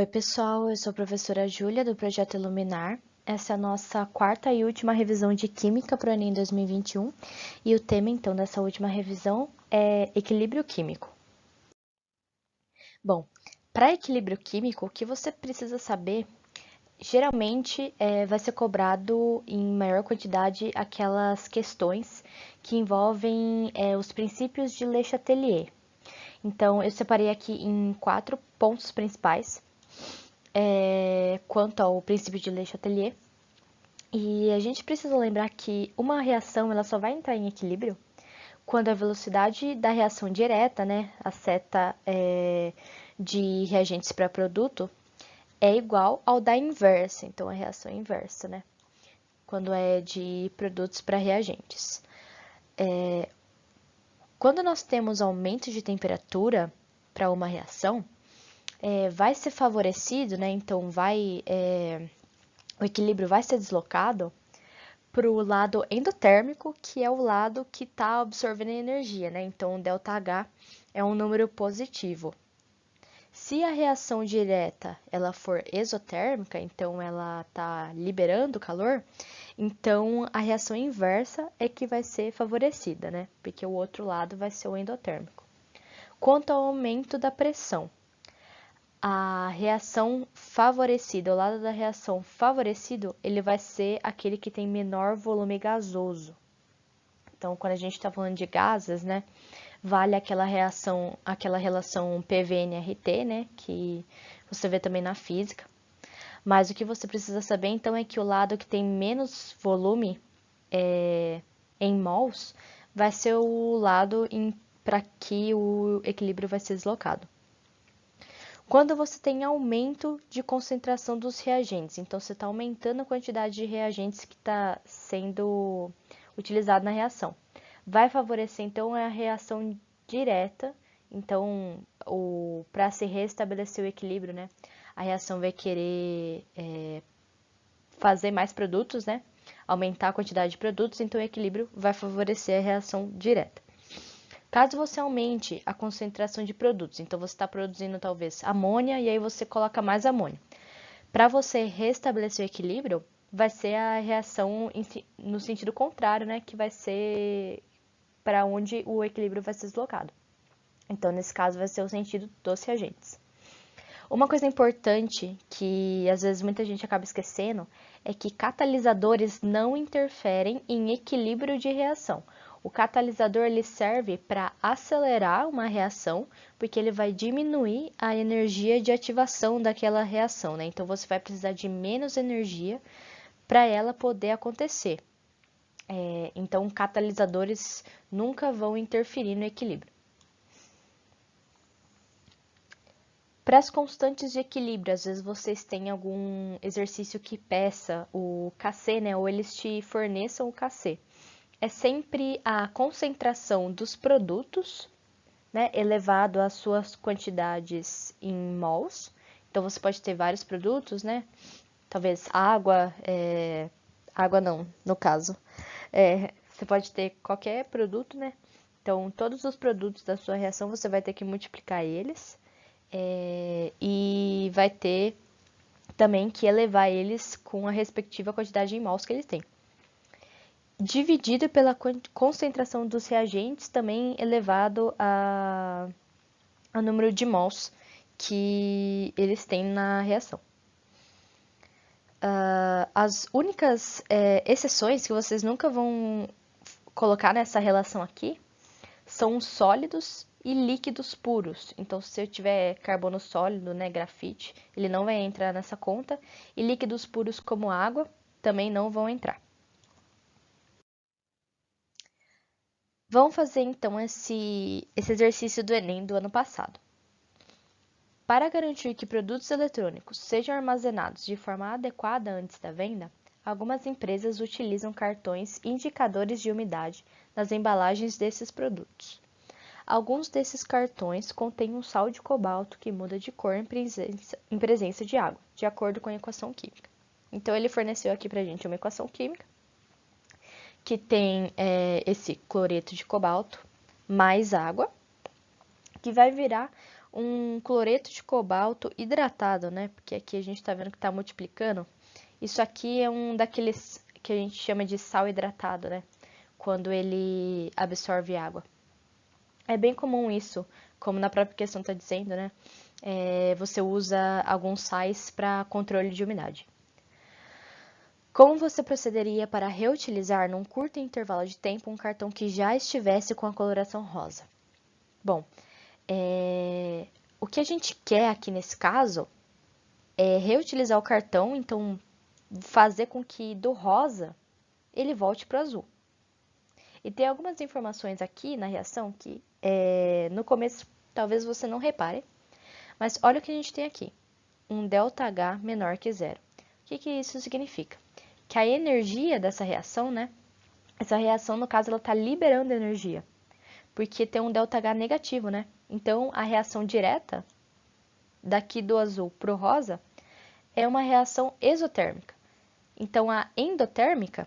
Oi, pessoal, eu sou a professora Júlia, do Projeto Iluminar. Essa é a nossa quarta e última revisão de Química para o Enem 2021. E o tema, então, dessa última revisão é equilíbrio químico. Bom, para equilíbrio químico, o que você precisa saber, geralmente vai ser cobrado em maior quantidade aquelas questões que envolvem os princípios de Le Chatelier. Então, eu separei aqui em 4 pontos principais. Quanto ao princípio de Le Chatelier. E a gente precisa lembrar que uma reação ela só vai entrar em equilíbrio quando a velocidade da reação direta, né, a seta de reagentes para produto, é igual ao da inversa, então a reação inversa, né, quando é de produtos para reagentes. Quando nós temos aumento de temperatura para uma reação, vai ser favorecido, né, então o equilíbrio vai ser deslocado para o lado endotérmico, que é o lado que está absorvendo energia, né? Então, o ΔH é um número positivo. Se a reação direta ela for exotérmica, então ela está liberando calor, então a reação inversa é que vai ser favorecida, né? Porque o outro lado vai ser o endotérmico. Quanto ao aumento da pressão, a reação favorecida, o lado da reação favorecido, ele vai ser aquele que tem menor volume gasoso. Então, quando a gente está falando de gases, né, vale aquela relação PV-NRT, né, que você vê também na física. Mas o que você precisa saber, então, é que o lado que tem menos volume em mols vai ser o lado para que o equilíbrio vai ser deslocado. Quando você tem aumento de concentração dos reagentes, então você está aumentando a quantidade de reagentes que está sendo utilizado na reação. Vai favorecer, então, a reação direta, então, para se restabelecer o equilíbrio, né, a reação vai querer fazer mais produtos, né, aumentar a quantidade de produtos, então o equilíbrio vai favorecer a reação direta. Caso você aumente a concentração de produtos, então você está produzindo talvez amônia e aí você coloca mais amônia. Para você restabelecer o equilíbrio, vai ser a reação no sentido contrário, né? Que vai ser para onde o equilíbrio vai ser deslocado. Então, nesse caso, vai ser o sentido dos reagentes. Uma coisa importante que às vezes muita gente acaba esquecendo é que catalisadores não interferem em equilíbrio de reação. O catalisador ele serve para acelerar uma reação, porque ele vai diminuir a energia de ativação daquela reação, né? Então você vai precisar de menos energia para ela poder acontecer. Então catalisadores nunca vão interferir no equilíbrio. Para as constantes de equilíbrio, às vezes vocês têm algum exercício que peça o Kc, né? Ou eles te forneçam o Kc. É sempre a concentração dos produtos, né, elevado às suas quantidades em mols. Então, você pode ter vários produtos, né? Talvez água, água não, no caso. Você pode ter qualquer produto, né? Então, todos os produtos da sua reação, você vai ter que multiplicar eles. E vai ter também que elevar eles com a respectiva quantidade em mols que eles têm. Dividido pela concentração dos reagentes, também elevado a número de mols que eles têm na reação. As únicas exceções que vocês nunca vão colocar nessa relação aqui são sólidos e líquidos puros. Então, se eu tiver carbono sólido, né, grafite, ele não vai entrar nessa conta. E líquidos puros como água também não vão entrar. Vamos fazer então esse exercício do Enem do ano passado. Para garantir que produtos eletrônicos sejam armazenados de forma adequada antes da venda, algumas empresas utilizam cartões indicadores de umidade nas embalagens desses produtos. Alguns desses cartões contêm um sal de cobalto que muda de cor em presença de água, de acordo com a equação química. Então, ele forneceu aqui para a gente uma equação química que tem esse cloreto de cobalto mais água, que vai virar um cloreto de cobalto hidratado, né? Porque aqui a gente está vendo que está multiplicando. Isso aqui é um daqueles que a gente chama de sal hidratado, né? Quando ele absorve água. É bem comum isso, como na própria questão está dizendo, né? Você usa alguns sais para controle de umidade. Como você procederia para reutilizar num curto intervalo de tempo um cartão que já estivesse com a coloração rosa? Bom, o que a gente quer aqui nesse caso é reutilizar o cartão, então fazer com que do rosa ele volte para o azul. E tem algumas informações aqui na reação que no começo talvez você não repare, mas olha o que a gente tem aqui, um ΔH menor que zero. O que isso significa? Que a energia dessa reação, né? Essa reação, no caso, ela está liberando energia, porque tem um ΔH negativo, né? Então, a reação direta daqui do azul para o rosa é uma reação exotérmica. Então, a endotérmica,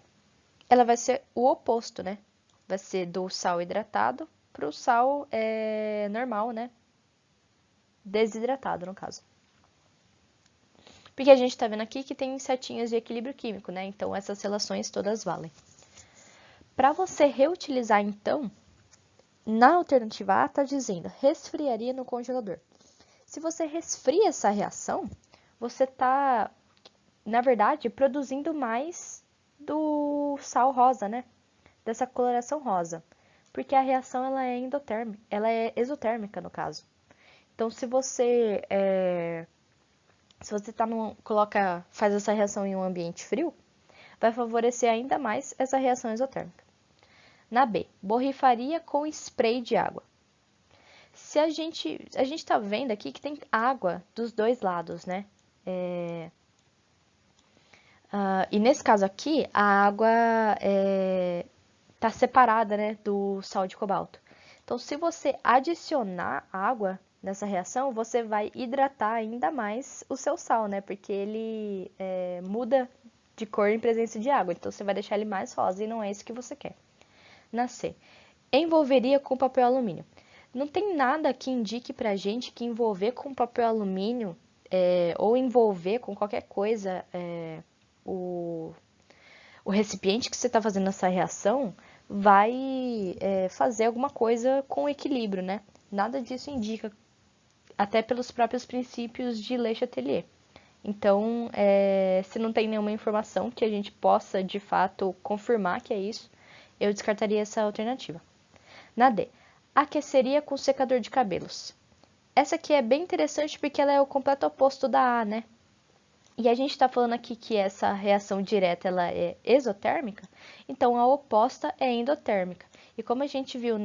ela vai ser o oposto, né? Vai ser do sal hidratado para o sal normal, né? Desidratado, no caso. Porque a gente está vendo aqui que tem setinhas de equilíbrio químico, né? Então, essas relações todas valem. Para você reutilizar, então, na alternativa A está dizendo resfriaria no congelador. Se você resfria essa reação, você está, na verdade, produzindo mais do sal rosa, né? Dessa coloração rosa. Porque a reação ela é endotérmica, ela é exotérmica, no caso. Então, se você faz essa reação em um ambiente frio, vai favorecer ainda mais essa reação exotérmica. Na B, borrifaria com spray de água. Se a gente está vendo aqui que tem água dos dois lados, né? E nesse caso aqui, a água está separada, né, do sal de cobalto. Então, se você adicionar água nessa reação, você vai hidratar ainda mais o seu sal, né? Porque ele muda de cor em presença de água. Então, você vai deixar ele mais rosa e não é isso que você quer. Na C, envolveria com papel alumínio. Não tem nada que indique pra gente que envolver com papel alumínio ou envolver com qualquer coisa o recipiente que você está fazendo essa reação vai fazer alguma coisa com equilíbrio, né? Nada disso indica, até pelos próprios princípios de Le Chatelier. Então, se não tem nenhuma informação que a gente possa, de fato, confirmar que é isso, eu descartaria essa alternativa. Na D, aqueceria com secador de cabelos. Essa aqui é bem interessante porque ela é o completo oposto da A, né? E a gente está falando aqui que essa reação direta ela é exotérmica, então a oposta é endotérmica. E como a gente viu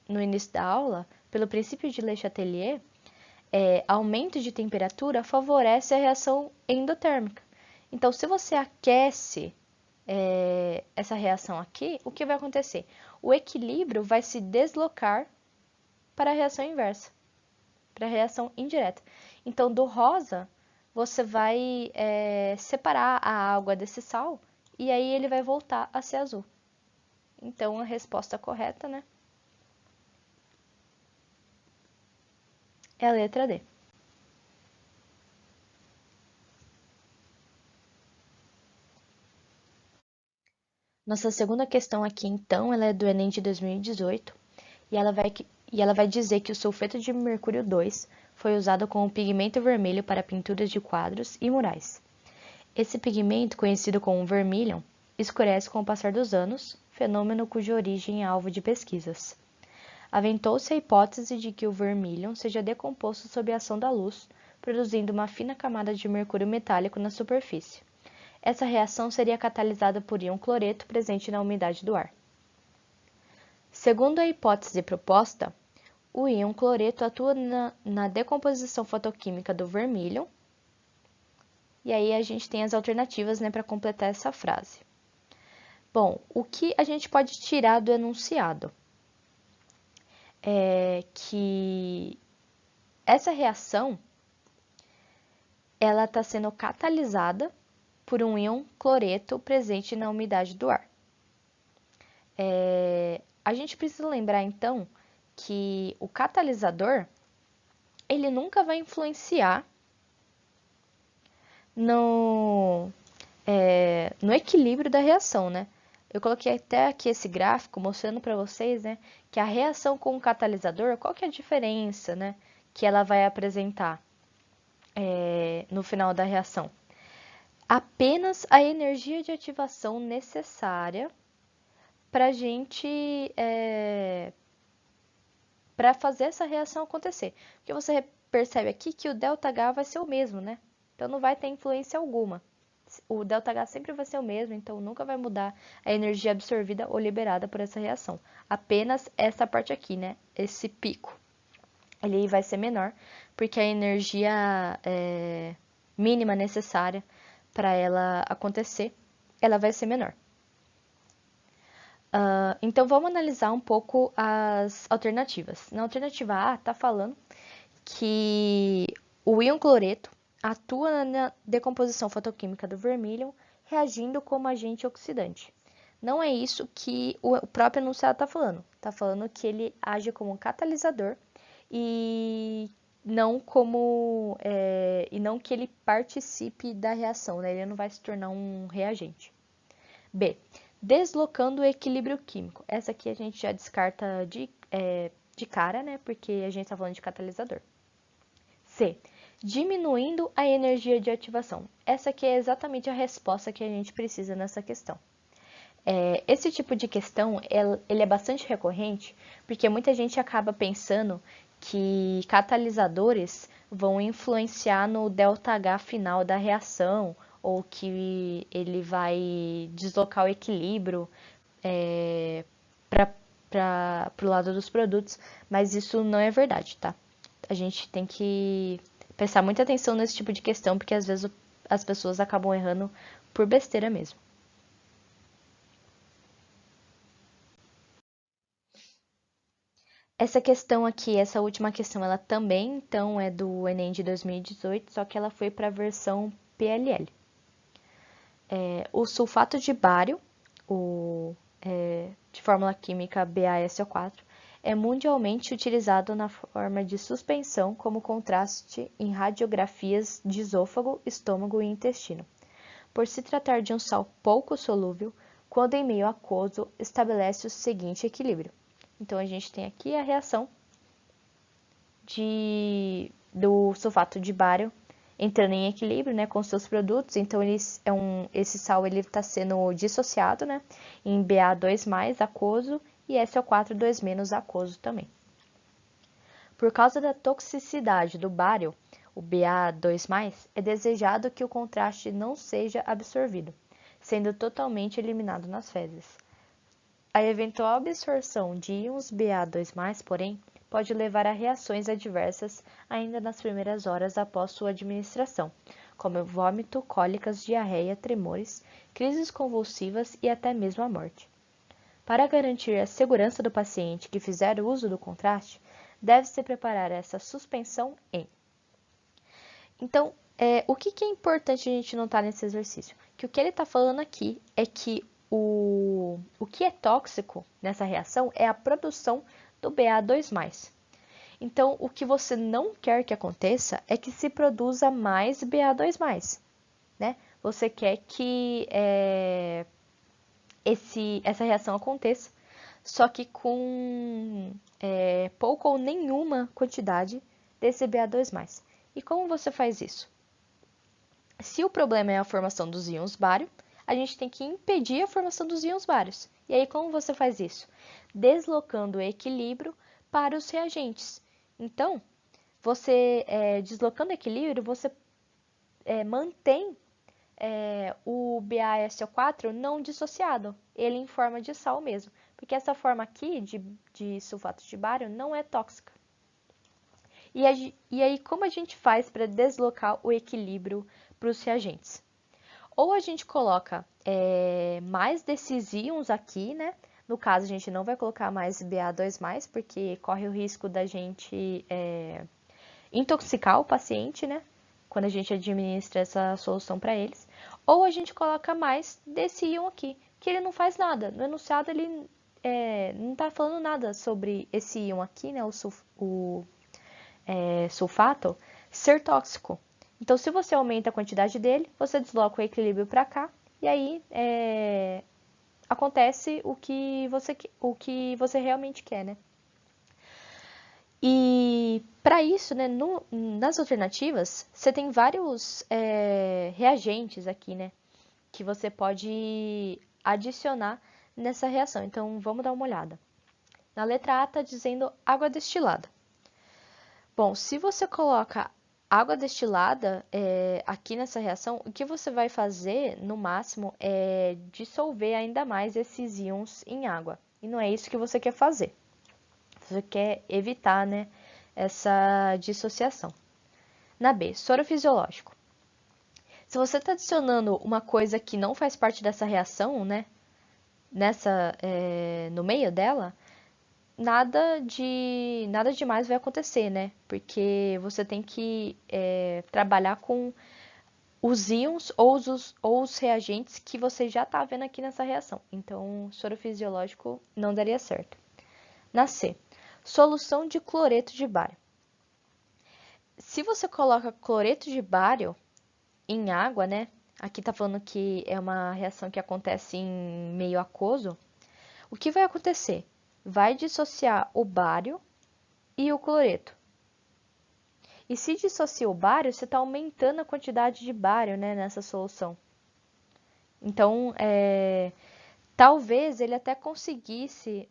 no início da aula, pelo princípio de Le Chatelier, aumento de temperatura favorece a reação endotérmica. Então, se você aquece essa reação aqui, o que vai acontecer? O equilíbrio vai se deslocar para a reação inversa, para a reação indireta. Então, do rosa, você vai separar a água desse sal e aí ele vai voltar a ser azul. Então, a resposta correta, né, é a letra D. Nossa segunda questão aqui, então, ela é do Enem de 2018 e ela vai dizer que o sulfeto de mercúrio 2 foi usado como pigmento vermelho para pinturas de quadros e murais. Esse pigmento, conhecido como vermilion, escurece com o passar dos anos, fenômeno cuja origem é alvo de pesquisas. Aventou-se a hipótese de que o vermilion seja decomposto sob a ação da luz, produzindo uma fina camada de mercúrio metálico na superfície. Essa reação seria catalisada por íon cloreto presente na umidade do ar. Segundo a hipótese proposta, o íon cloreto atua na decomposição fotoquímica do vermilion. E aí a gente tem as alternativas, né, para completar essa frase. Bom, o que a gente pode tirar do enunciado? É que essa reação ela está sendo catalisada por um íon cloreto presente na umidade do ar. A gente precisa lembrar, então, que o catalisador ele nunca vai influenciar no equilíbrio da reação, né? Eu coloquei até aqui esse gráfico mostrando para vocês, né, que a reação com o catalisador, qual que é a diferença, né, que ela vai apresentar no final da reação? Apenas a energia de ativação necessária para a gente para fazer essa reação acontecer. Porque você percebe aqui que o ΔH vai ser o mesmo, né? Então não vai ter influência alguma. O ΔH sempre vai ser o mesmo, então nunca vai mudar a energia absorvida ou liberada por essa reação. Apenas essa parte aqui, né? Esse pico. Ele vai ser menor, porque a energia mínima necessária para ela acontecer, ela vai ser menor. Então, vamos analisar um pouco as alternativas. Na alternativa A, está falando que o íon cloreto atua na decomposição fotoquímica do vermilion, reagindo como agente oxidante. Não é isso que o próprio enunciado está falando. Está falando que ele age como um catalisador e não que ele participe da reação, né? Ele não vai se tornar um reagente. B. Deslocando o equilíbrio químico. Essa aqui a gente já descarta de cara, né? Porque a gente está falando de catalisador. C. Diminuindo a energia de ativação. Essa aqui é exatamente a resposta que a gente precisa nessa questão. Esse tipo de questão, ele é bastante recorrente, porque muita gente acaba pensando que catalisadores vão influenciar no ΔH final da reação, ou que ele vai deslocar o equilíbrio para o lado dos produtos, mas isso não é verdade, tá? A gente tem que prestar muita atenção nesse tipo de questão, porque às vezes as pessoas acabam errando por besteira mesmo. Essa questão aqui, essa última questão, ela também, então, é do Enem de 2018, só que ela foi para a versão PLL. O sulfato de bário, de fórmula química BaSO4, é mundialmente utilizado na forma de suspensão como contraste em radiografias de esôfago, estômago e intestino. Por se tratar de um sal pouco solúvel, quando em meio aquoso, estabelece o seguinte equilíbrio. Então, a gente tem aqui a reação do sulfato de bário entrando em equilíbrio, né, com seus produtos. Então, esse sal está sendo dissociado, né, em Ba2+, aquoso, e SO4 2- aquoso também. Por causa da toxicidade do bário, o Ba2+, é desejado que o contraste não seja absorvido, sendo totalmente eliminado nas fezes. A eventual absorção de íons Ba2+, porém, pode levar a reações adversas ainda nas primeiras horas após sua administração, como vômito, cólicas, diarreia, tremores, crises convulsivas e até mesmo a morte. Para garantir a segurança do paciente que fizer uso do contraste, deve-se preparar essa suspensão em. Então, o que é importante a gente notar nesse exercício? Que o que ele está falando aqui é que o que é tóxico nessa reação é a produção do Ba2+. Então, o que você não quer que aconteça é que se produza mais Ba2+, né? Você quer que essa reação aconteça, só que com pouca ou nenhuma quantidade desse Ba2+. E como você faz isso? Se o problema é a formação dos íons bário, a gente tem que impedir a formação dos íons bários. E aí, como você faz isso? Deslocando o equilíbrio para os reagentes. Então, você deslocando o equilíbrio, você mantém o BaSO4 não dissociado, ele em forma de sal mesmo. Porque essa forma aqui de sulfato de bário não é tóxica. E aí, como a gente faz para deslocar o equilíbrio para os reagentes? Ou a gente coloca mais desses íons aqui, né? No caso, a gente não vai colocar mais Ba2+, porque corre o risco da gente intoxicar o paciente, né? Quando a gente administra essa solução para eles. Ou a gente coloca mais desse íon aqui, que ele não faz nada. No enunciado, ele não está falando nada sobre esse íon aqui, né? sulfato ser tóxico. Então, se você aumenta a quantidade dele, você desloca o equilíbrio para cá e aí acontece o que você realmente quer, né? E para isso, né, nas alternativas, você tem vários reagentes aqui, né, que você pode adicionar nessa reação. Então, vamos dar uma olhada. Na letra A está dizendo água destilada. Bom, se você coloca água destilada aqui nessa reação, o que você vai fazer, no máximo, é dissolver ainda mais esses íons em água. E não é isso que você quer fazer. Você quer evitar, né, essa dissociação. Na B, soro fisiológico. Se você está adicionando uma coisa que não faz parte dessa reação, né, no meio dela, nada demais vai acontecer, né? Porque você tem que trabalhar com os íons ou os reagentes que você já está vendo aqui nessa reação. Então, soro fisiológico não daria certo. Na C, solução de cloreto de bário. Se você coloca cloreto de bário em água, né? Aqui tá falando que é uma reação que acontece em meio aquoso. O que vai acontecer? Vai dissociar o bário e o cloreto. E se dissociar o bário, você está aumentando a quantidade de bário, né, nessa solução. Então, talvez ele até conseguisse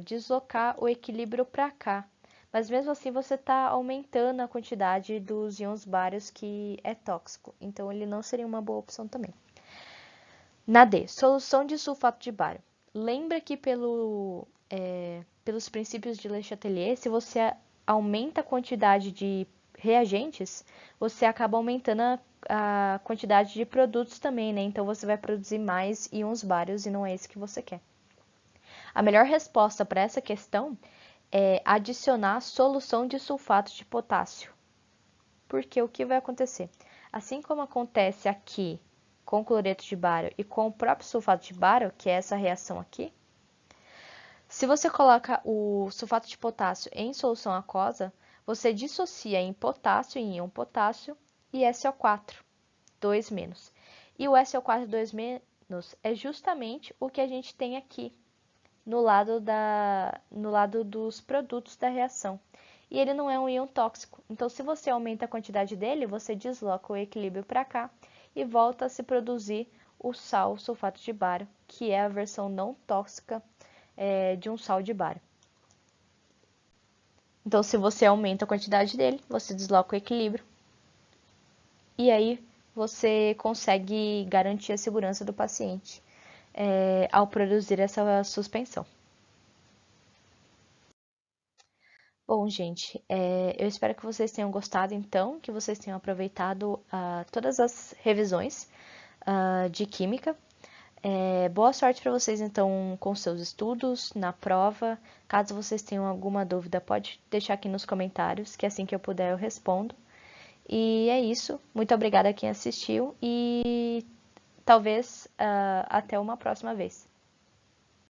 deslocar o equilíbrio para cá. Mas mesmo assim você está aumentando a quantidade dos íons bários que é tóxico. Então ele não seria uma boa opção também. Na D, solução de sulfato de bário. Lembra que pelos princípios de Le Chatelier, se você aumenta a quantidade de reagentes, você acaba aumentando a quantidade de produtos também, né? Então você vai produzir mais íons bários e não é isso que você quer. A melhor resposta para essa questão é adicionar solução de sulfato de potássio. Porque o que vai acontecer? Assim como acontece aqui com o cloreto de bário e com o próprio sulfato de bário, que é essa reação aqui, se você coloca o sulfato de potássio em solução aquosa, você dissocia em potássio, em íon potássio, e SO4, 2-. E o SO4 2- é justamente o que a gente tem aqui no lado dos produtos da reação. E ele não é um íon tóxico. Então, se você aumenta a quantidade dele, você desloca o equilíbrio para cá e volta a se produzir o sal sulfato de bário, que é a versão não tóxica de um sal de bário. Então, se você aumenta a quantidade dele, você desloca o equilíbrio. E aí, você consegue garantir a segurança do paciente ao produzir essa suspensão. Bom, gente, eu espero que vocês tenham gostado, então, que vocês tenham aproveitado todas as revisões de Química. Boa sorte para vocês, então, com seus estudos, na prova. Caso vocês tenham alguma dúvida, pode deixar aqui nos comentários, que assim que eu puder eu respondo. E é isso. Muito obrigada a quem assistiu e talvez até uma próxima vez.